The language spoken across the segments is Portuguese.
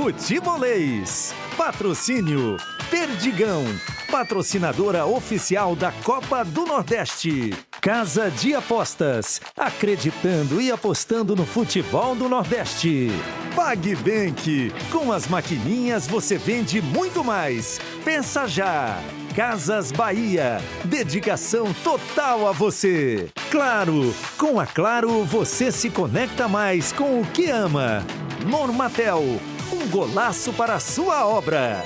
Futebolês. Patrocínio Perdigão, patrocinadora oficial da Copa do Nordeste. Casa de Apostas, acreditando e apostando no futebol do Nordeste. PagBank, com as maquininhas você vende muito mais. Pensa já. Casas Bahia, dedicação total a você. Claro, com a Claro você se conecta mais com o que ama. Normatel, um golaço para a sua obra.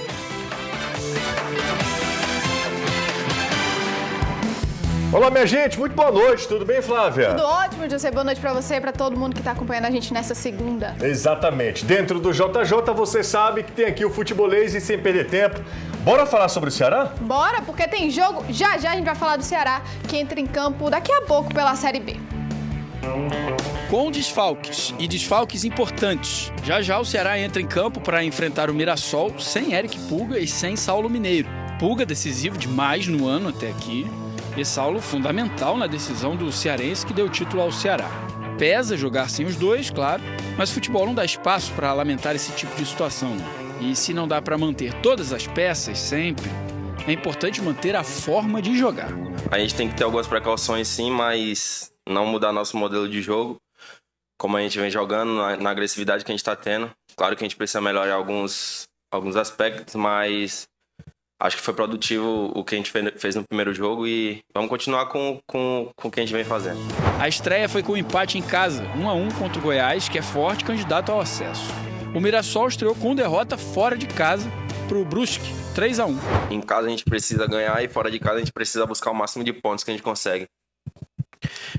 Olá, minha gente, muito boa noite, tudo bem, Flávia? Tudo ótimo, José, boa noite pra você e pra todo mundo que tá acompanhando a gente nessa segunda. Exatamente, dentro do JJ você sabe que tem aqui o Futebolês e sem perder tempo. Bora falar sobre o Ceará? Bora, porque tem jogo, já a gente vai falar do Ceará, que entra em campo daqui a pouco pela Série B. Com desfalques e desfalques importantes, já o Ceará entra em campo para enfrentar o Mirassol sem Eric Pulga e sem Saulo Mineiro. Pulga decisivo demais no ano até aqui. E Saulo fundamental na decisão do cearense que deu título ao Ceará. Pesa jogar sem os dois, claro, mas o futebol não dá espaço para lamentar esse tipo de situação. E se não dá para manter todas as peças sempre, é importante manter a forma de jogar. A gente tem que ter algumas precauções sim, mas não mudar nosso modelo de jogo, como a gente vem jogando, na agressividade que a gente está tendo. Claro que a gente precisa melhorar alguns aspectos, mas acho que foi produtivo o que a gente fez no primeiro jogo e vamos continuar com o que a gente vem fazendo. A estreia foi com um empate em casa, 1-1 contra o Goiás, que é forte candidato ao acesso. O Mirassol estreou com derrota fora de casa para o Brusque, 3-1. Em casa a gente precisa ganhar e fora de casa a gente precisa buscar o máximo de pontos que a gente consegue.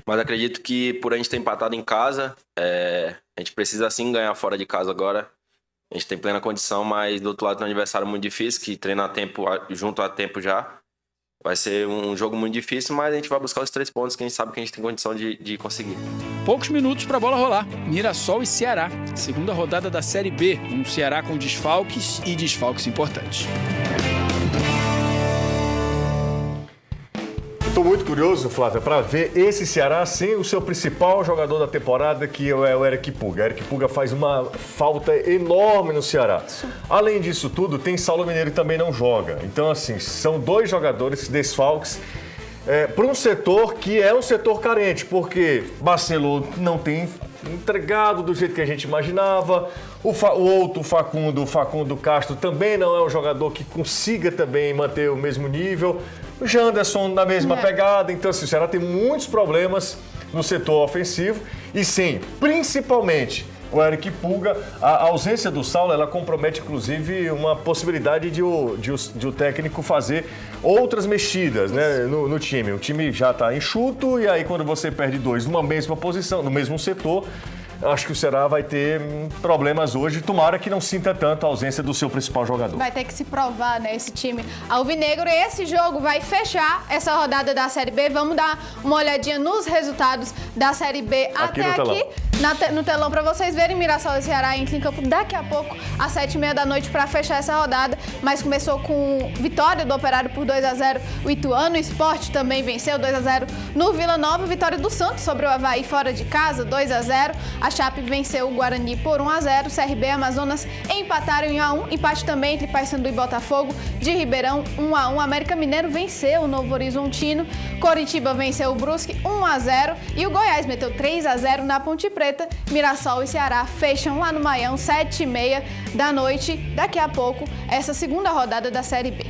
Mas acredito que por a gente ter empatado em casa, a gente precisa sim ganhar fora de casa agora. A gente tem plena condição, mas do outro lado tem um adversário muito difícil, que treina a tempo, junto a tempo já. Vai ser um jogo muito difícil, mas a gente vai buscar os 3 pontos que a gente sabe que a gente tem condição de conseguir. Poucos minutos para a bola rolar. Mirassol e Ceará. Segunda rodada da Série B. Um Ceará com desfalques e desfalques importantes. Estou muito curioso, Flávia, para ver esse Ceará sem o seu principal jogador da temporada, que é o Eric Pulga. Eric Pulga faz uma falta enorme no Ceará. Além disso tudo, tem Saulo Mineiro que também não joga. Então, assim, são 2 jogadores desfalques para um setor que é um setor carente, porque Barcelona não tem entregado do jeito que a gente imaginava. O Facundo Castro também não é um jogador que consiga também manter o mesmo nível. O Janderson na mesma pegada. Então, assim, o Ceará tem muitos problemas no setor ofensivo e sem, principalmente, o Eric Pulga. A ausência do Saulo, ela compromete, inclusive, uma possibilidade de o técnico fazer outras mexidas, né, no time. O time já está enxuto e aí quando você perde 2 numa mesma posição, no mesmo setor, acho que o Ceará vai ter problemas hoje. Tomara que não sinta tanto a ausência do seu principal jogador. Vai ter que se provar, né, esse time alvinegro. E esse jogo vai fechar essa rodada da Série B. Vamos dar uma olhadinha nos resultados da Série B até aqui. No telão para vocês verem. Mirassol e Ceará entra em campo daqui a pouco, às 7h30 da noite, para fechar essa rodada. Mas começou com vitória do Operário por 2-0. O Ituano, o Sport também venceu 2-0 no Vila Nova. Vitória do Santos sobre o Avaí fora de casa, 2-0. A Chape venceu o Guarani por 1-0. CRB e Amazonas empataram em 1-1. Empate também entre Paysandu e Botafogo de Ribeirão, 1-1. América Mineiro venceu o Novo Horizontino. Coritiba venceu o Brusque, 1-0. E o Goiás meteu 3-0 na Ponte Preta. Mirassol e Ceará fecham lá no Maião, 7h30 da noite. Daqui a pouco, essa segunda rodada da Série B.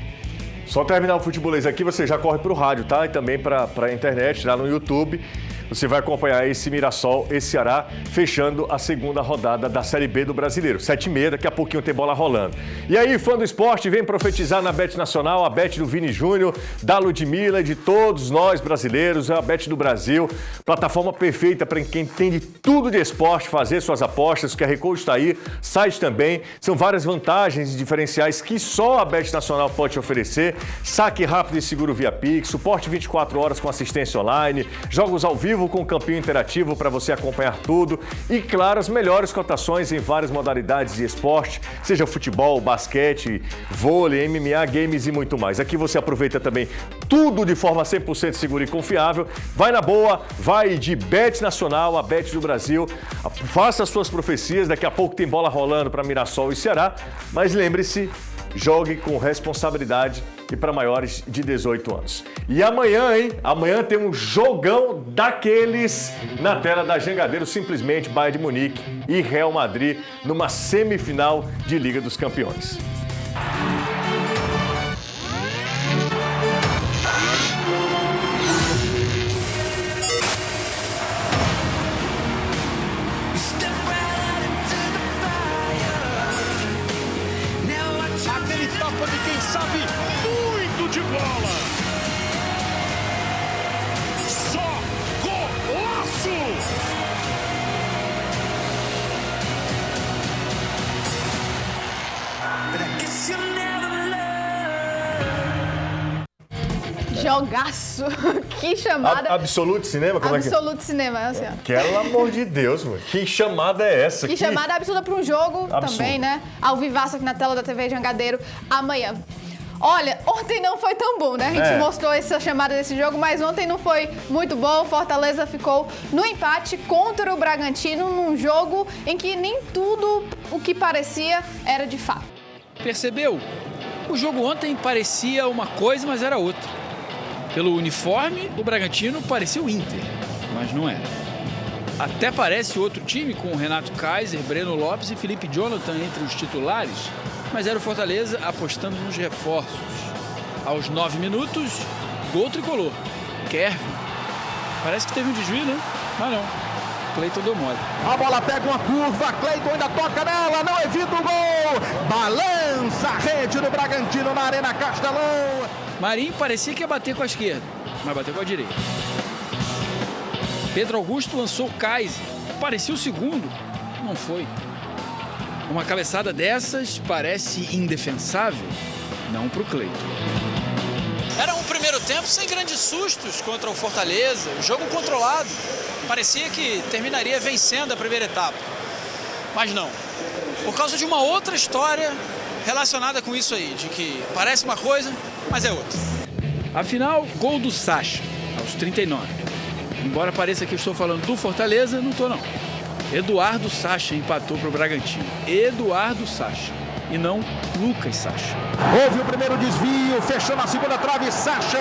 Só terminar o Futebolês aqui, você já corre para o rádio, tá? E também para a internet, lá no YouTube. Você vai acompanhar esse Mirassol, esse Ceará, fechando a segunda rodada da Série B do Brasileiro. 7h30, daqui a pouquinho tem bola rolando. E aí, fã do esporte, vem profetizar na Bet Nacional, a Bet do Vini Júnior, da Ludmilla e de todos nós brasileiros, a Bet do Brasil. Plataforma perfeita para quem entende tudo de esporte, fazer suas apostas. O QR Code está aí, site também. São várias vantagens e diferenciais que só a Bet Nacional pode te oferecer. Saque rápido e seguro via Pix, suporte 24 horas com assistência online, jogos ao vivo vivo com campinho interativo para você acompanhar tudo e, claro, as melhores cotações em várias modalidades de esporte, seja futebol, basquete, vôlei, MMA, games e muito mais. Aqui você aproveita também tudo de forma 100% segura e confiável. Vai na boa, vai de Bet Nacional, a Bet do Brasil. Faça as suas profecias, daqui a pouco tem bola rolando para Mirassol e Ceará, mas lembre-se, jogue com responsabilidade e para maiores de 18 anos. E amanhã, hein? Amanhã tem um jogão daqueles na tela da Jangadeiro, simplesmente Bayern de Munique e Real Madrid numa semifinal de Liga dos Campeões. Sabe muito de bola. Só golaço. Jogaço. Que chamada. Absolute Cinema? Como Absolute Cinema, assim, ó. Pelo amor de Deus, mano. Que chamada é essa? Que chamada absurda para um jogo também, né? Ao vivaço aqui na tela da TV Jangadeiro amanhã. Olha, ontem não foi tão bom, né? A gente mostrou essa chamada desse jogo, mas ontem não foi muito bom. Fortaleza ficou no empate contra o Bragantino num jogo em que nem tudo o que parecia era de fato. Percebeu? O jogo ontem parecia uma coisa, mas era outra. Pelo uniforme, o Bragantino parecia o Inter, mas não era. Até parece outro time com Renato Kaiser, Breno Lopes e Felipe Jonathan entre os titulares, mas era o Fortaleza apostando nos reforços. Aos 9 minutos, gol tricolor. Kervin. Parece que teve um desvio, né? Mas não. Cleiton deu mole. A bola pega uma curva, Cleiton ainda toca nela, não evita o gol. Balança a rede do Bragantino na Arena Castelão. Marinho parecia que ia bater com a esquerda, mas bateu com a direita. Pedro Augusto lançou Kaiser. Parecia o segundo. Não foi. Uma cabeçada dessas parece indefensável, não para o Cleiton. Era um primeiro tempo sem grandes sustos contra o Fortaleza, o jogo controlado. Parecia que terminaria vencendo a primeira etapa, mas não. Por causa de uma outra história relacionada com isso aí, de que parece uma coisa, mas é outra. Afinal, gol do Sacha, aos 39. Embora pareça que eu estou falando do Fortaleza, não estou não. Eduardo Sacha empatou para o Bragantino. Eduardo Sacha. E não Lucas Sacha. Houve o primeiro desvio, fechou na segunda trave, Sacha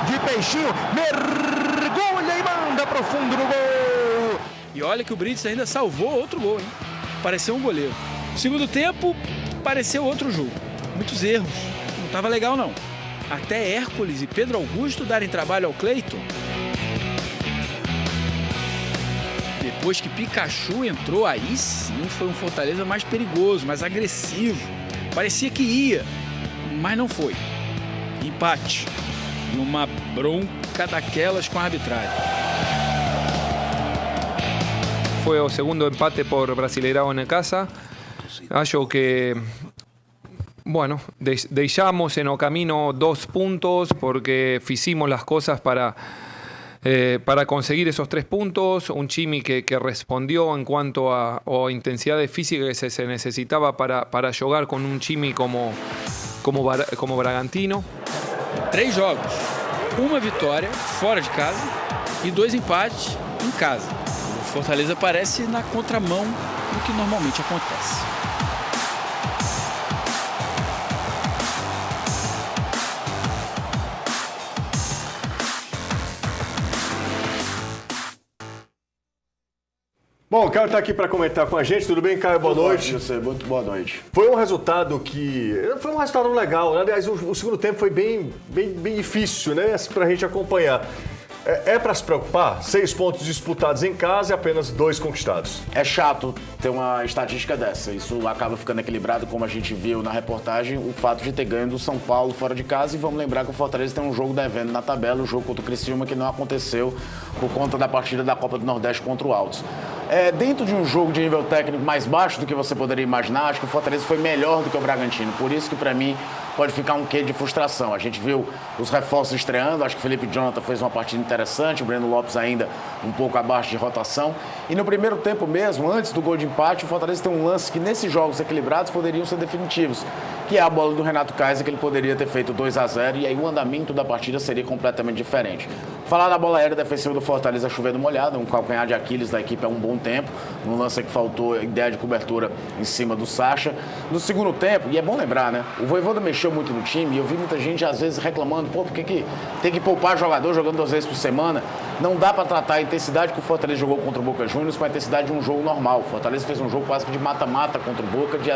de peixinho, mergulha e manda para o fundo do gol. E olha que o Brits ainda salvou outro gol, hein? Pareceu um goleiro. Segundo tempo, pareceu outro jogo. Muitos erros. Não estava legal, não. Até Hércules e Pedro Augusto darem trabalho ao Cleiton. Depois que Pikachu entrou, aí sim foi um Fortaleza mais perigoso, mais agressivo. Parecia que ia, mas não foi. Empate. E uma bronca daquelas com a arbitragem. Fue o segundo empate por Brasileirão en casa. Acho que, bueno, dejamos en el camino 2 puntos porque hicimos las cosas para conseguir esos 3 puntos. Un Chimi que respondió en cuanto a intensidad física que se necesitaba para jugar con un Chimi como Bragantino. 3 jogos, 1 vitória fora de casa e 2 empates em casa. O Fortaleza parece na contramão do que normalmente acontece. Bom, o Caio está aqui para comentar com a gente. Tudo bem, Caio? Boa noite. Muito boa noite. Foi um resultado legal. Aliás, o segundo tempo foi bem difícil, né, para a gente acompanhar. É para se preocupar? 6 pontos disputados em casa e apenas 2 conquistados. É chato ter uma estatística dessa. Isso acaba ficando equilibrado, como a gente viu na reportagem, o fato de ter ganho do São Paulo fora de casa. E vamos lembrar que o Fortaleza tem um jogo devendo na tabela, o jogo contra o Criciúma, que não aconteceu por conta da partida da Copa do Nordeste contra o Altos. Dentro de um jogo de nível técnico mais baixo do que você poderia imaginar, acho que o Fortaleza foi melhor do que o Bragantino. Por isso que, para mim, pode ficar um quê de frustração. A gente viu os reforços estreando, acho que o Felipe Jonathan fez uma partida interessante, o Breno Lopes ainda um pouco abaixo de rotação. E no primeiro tempo mesmo, antes do gol de empate, o Fortaleza tem um lance que nesses jogos equilibrados poderiam ser definitivos, que é a bola do Renato Kaiser, que ele poderia ter feito 2-0, e aí o andamento da partida seria completamente diferente. Falar da bola aérea defensiva do Fortaleza chovendo molhado, um calcanhar de Aquiles da equipe há um bom tempo, um lance que faltou ideia de cobertura em cima do Sacha. No segundo tempo, e é bom lembrar, né? O Vojvoda mexeu muito no time e eu vi muita gente às vezes reclamando, por que tem que poupar jogador jogando 2 vezes por semana? Não dá para tratar a intensidade que o Fortaleza jogou contra o Boca Juniors com a intensidade de um jogo normal. O Fortaleza fez um jogo quase que de mata-mata contra o Boca, de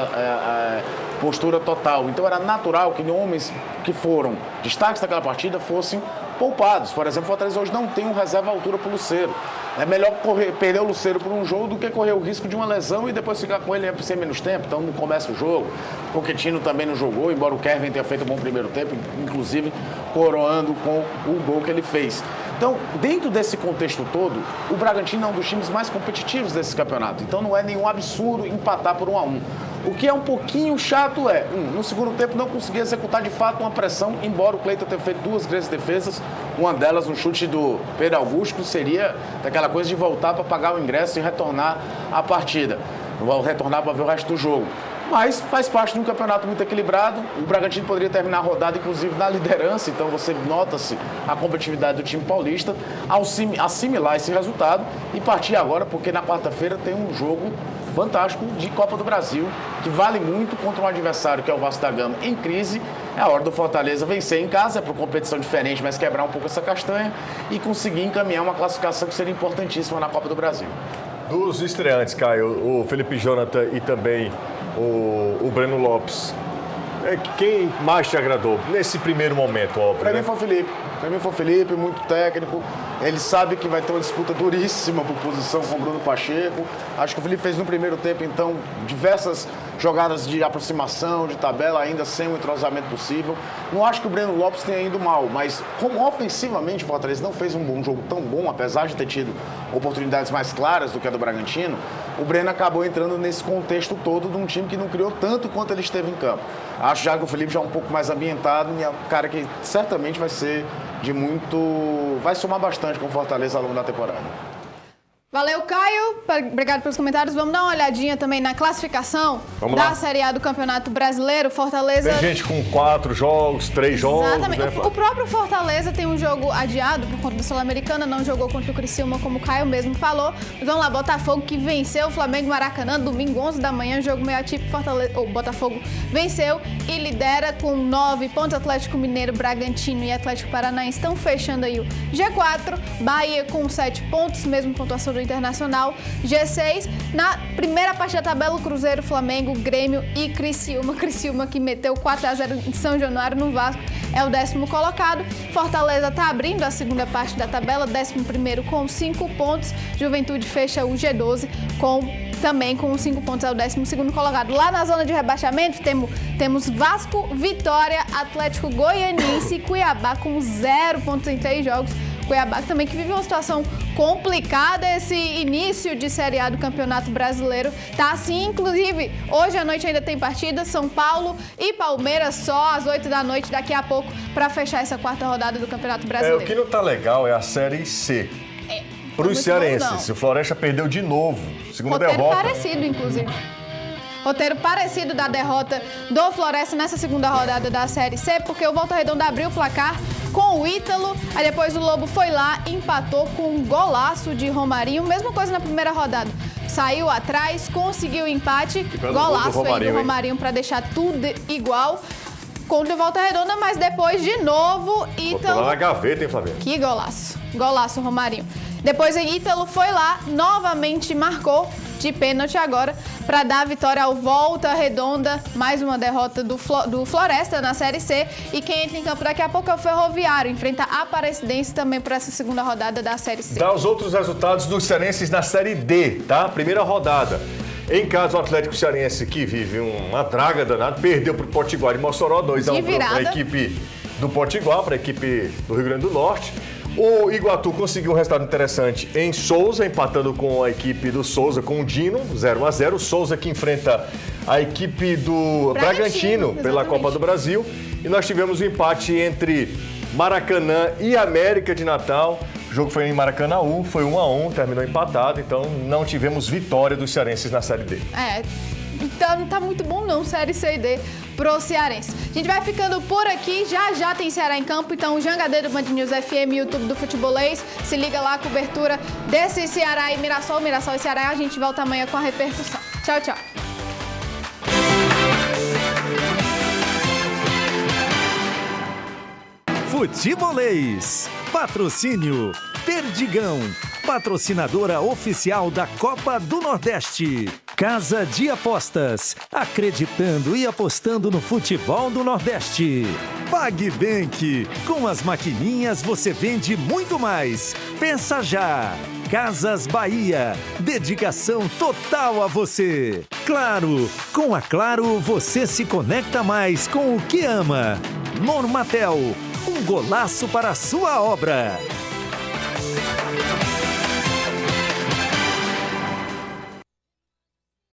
postura total. Então era natural que homens que foram destaques daquela partida fossem poupados. Por exemplo, o Fortaleza hoje não tem um reserva à altura para o Lucero. É melhor perder o Lucero por um jogo do que correr o risco de uma lesão e depois ficar com ele sem menos tempo. Então não começa o jogo. O Pochettino também não jogou, embora o Kevin tenha feito um bom primeiro tempo, inclusive coroando com o gol que ele fez. Então, dentro desse contexto todo, o Bragantino é um dos times mais competitivos desse campeonato. Então não é nenhum absurdo empatar por 1-1. O que é um pouquinho chato é, no segundo tempo não conseguia executar de fato uma pressão, embora o Cleiton tenha feito 2 grandes defesas, uma delas um chute do Pedro Augusto, que seria daquela coisa de voltar para pagar o ingresso e retornar à partida, retornar para ver o resto do jogo. Mas faz parte de um campeonato muito equilibrado. O Bragantino poderia terminar a rodada, inclusive, na liderança. Então, você nota-se a competitividade do time paulista ao assimilar esse resultado e partir agora, porque na quarta-feira tem um jogo fantástico de Copa do Brasil, que vale muito contra um adversário que é o Vasco da Gama em crise. É a hora do Fortaleza vencer em casa, é para competição diferente, mas quebrar um pouco essa castanha e conseguir encaminhar uma classificação que seria importantíssima na Copa do Brasil. Dos estreantes, Caio, o Felipe Jonathan e também o Breno Lopes, quem mais te agradou nesse primeiro momento, óbvio? Para mim foi o Felipe. Para mim foi o Felipe, muito técnico. Ele sabe que vai ter uma disputa duríssima por posição com o Bruno Pacheco. Acho que o Felipe fez no primeiro tempo, então, diversas jogadas de aproximação, de tabela, ainda sem um entrosamento possível. Não acho que o Breno Lopes tenha ido mal, mas como ofensivamente o Fortaleza não fez um jogo tão bom, apesar de ter tido oportunidades mais claras do que a do Bragantino, o Breno acabou entrando nesse contexto todo de um time que não criou tanto quanto ele esteve em campo. Acho já que o Felipe já é um pouco mais ambientado e é um cara que certamente vai ser vai somar bastante com o Fortaleza ao longo da temporada. Valeu, Caio. Obrigado pelos comentários. Vamos dar uma olhadinha também na classificação da Série A do Campeonato Brasileiro. Fortaleza... Tem gente com 4 jogos, 3 jogos. Exatamente. Né? O próprio Fortaleza tem um jogo adiado por conta da Sul-Americana, não jogou contra o Criciúma, como o Caio mesmo falou. Mas vamos lá, Botafogo que venceu o Flamengo Maracanã, domingo, 11 da manhã, jogo meio atípico. O Botafogo venceu e lidera com 9 pontos. Atlético Mineiro, Bragantino e Atlético Paranaense estão fechando aí o G4. Bahia com 7 pontos, mesmo pontuação do Internacional. G6, na primeira parte da tabela, o Cruzeiro, Flamengo, Grêmio e Criciúma. Criciúma que meteu 4-0 em São Januário no Vasco, é o 10º colocado. Fortaleza está abrindo a segunda parte da tabela, 11º com 5 pontos. Juventude fecha o G12 também com 5 pontos, é o 12º colocado. Lá na zona de rebaixamento temos Vasco, Vitória, Atlético Goianiense e Cuiabá com 0 pontos em 3 jogos. Cuiabá também que vive uma situação complicada, esse início de Série A do Campeonato Brasileiro. Tá assim, inclusive, hoje à noite ainda tem partida, São Paulo e Palmeiras só às 8 da noite, daqui a pouco, para fechar essa 4ª rodada do Campeonato Brasileiro. O que não tá legal é a Série C. Para os cearenses, o Floresta perdeu de novo, segunda derrota. Parecido, inclusive. Roteiro parecido da derrota do Floresta nessa segunda rodada da Série C, porque o Volta Redonda abriu o placar com o Ítalo, aí depois o Lobo foi lá e empatou com um golaço de Romarinho, mesma coisa na primeira rodada. Saiu atrás, conseguiu o empate, golaço aí do Romarinho para deixar tudo igual contra o Volta Redonda, mas depois de novo Ítalo... Botou lá na gaveta, hein, Flamengo? Que golaço, golaço Romarinho. Depois aí Ítalo foi lá, novamente marcou de pênalti agora para dar a vitória ao Volta Redonda, mais uma derrota do Floresta na Série C. E quem entra em campo daqui a pouco é o Ferroviário, enfrenta a Aparecidense também por essa segunda rodada da Série C. Dá os outros resultados dos cearenses na Série D, tá? Primeira rodada. Em casa, o Atlético Cearense, que vive uma draga danada, perdeu para o Potiguar de Mossoró, 2-1 para a equipe do Potiguar, para a equipe do Rio Grande do Norte. O Iguatu conseguiu um resultado interessante em Souza, empatando com a equipe do Souza, com o Dino, 0-0. Souza que enfrenta a equipe do Bragantino pela Copa do Brasil. E nós tivemos um empate entre Maracanã e América de Natal. O jogo foi em Maracanãú, foi 1-1, terminou empatado, então não tivemos vitória dos cearenses na Série D. Então não tá muito bom não, Série C e D pro cearense. A gente vai ficando por aqui, já tem Ceará em campo, então o Jangadeiro do Band News FM, YouTube do Futebolês, se liga lá, a cobertura desse Ceará e Mirassol e Ceará, a gente volta amanhã com a repercussão. Tchau, tchau. Futebolês. Patrocínio Perdigão, patrocinadora oficial da Copa do Nordeste. Casa de Apostas, acreditando e apostando no futebol do Nordeste. PagBank, com as maquininhas você vende muito mais. Pensa já. Casas Bahia, dedicação total a você. Claro, com a Claro você se conecta mais com o que ama. Normatel, um golaço para a sua obra.